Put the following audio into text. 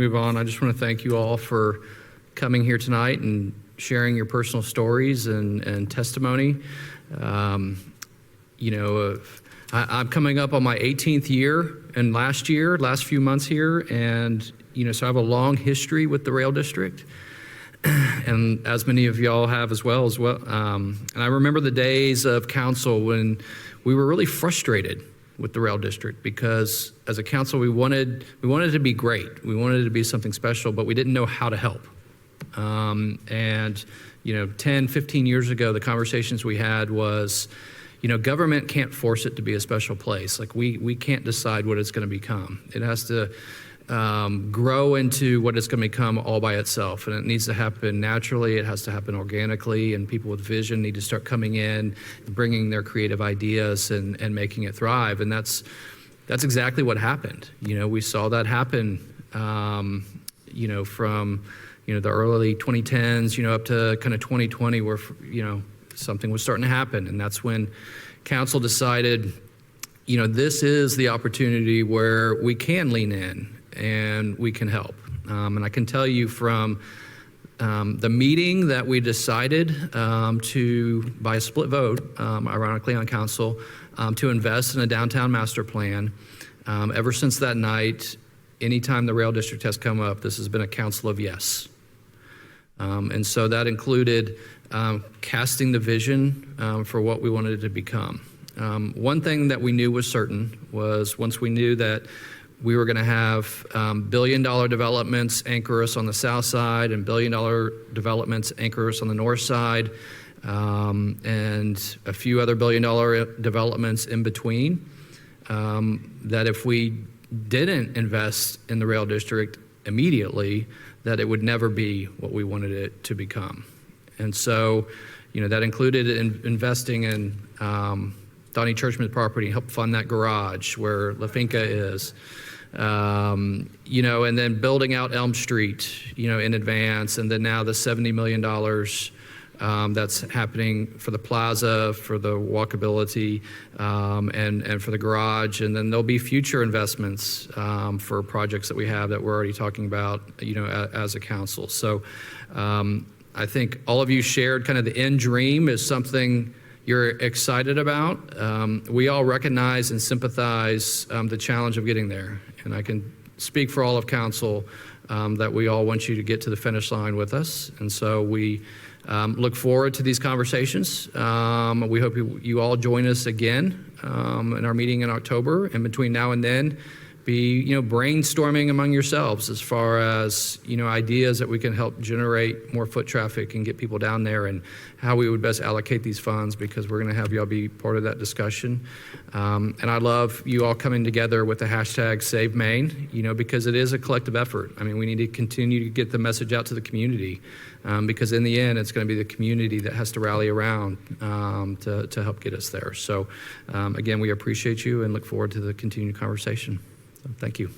Move on. I just want to thank you all for coming here tonight and sharing your personal stories and testimony. I'm coming up on my 18th year, and last few months here, and so I have a long history with the Rail District, and as many of y'all have as well. And I remember the days of council when we were really frustrated with the Rail District, because as a council we wanted it to be great. We wanted it to be something special, but we didn't know how to help. 10, 15 years ago, the conversations we had was, government can't force it to be a special place. Like we can't decide what it's going to become. It has to grow into what it's going to become all by itself, and it needs to happen naturally. It has to happen organically, and people with vision need to start coming in, bringing their creative ideas and making it thrive. And that's exactly what happened. We saw that happen, from the early 2010s, up to kind of 2020, where something was starting to happen. And that's when council decided, this is the opportunity where we can lean in and we can help. And I can tell you from the meeting that we decided by a split vote, ironically on council, to invest in a downtown master plan, ever since that night, anytime the Rail District has come up, this has been a council of yes. And so that included casting the vision for what we wanted it to become. One thing that we knew was certain was, once we knew that we were going to have billion-dollar developments anchor us on the south side and billion-dollar developments anchor us on the north side, and a few other billion-dollar developments in between, that if we didn't invest in the Rail District immediately, that it would never be what we wanted it to become. And so, that included investing in Donnie Churchman's property, help fund that garage where La Finca is, and then building out Elm Street, in advance, and then now the $70 million that's happening for the plaza, for the walkability, and for the garage. And then there'll be future investments for projects that we have that we're already talking about, as a council. So I think all of you shared kind of the end dream is something you're excited about. We all recognize and sympathize the challenge of getting there. And I can speak for all of council that we all want you to get to the finish line with us. And so we look forward to these conversations. We hope you all join us again in our meeting in October. And between now and then, be brainstorming among yourselves as far as ideas that we can help generate more foot traffic and get people down there, and how we would best allocate these funds, because we're going to have y'all be part of that discussion. And I love you all coming together with the hashtag SAVEMAIN, because it is a collective effort. I mean, we need to continue to get the message out to the community, because in the end, it's going to be the community that has to rally around to help get us there. So again, we appreciate you and look forward to the continued conversation. So, thank you.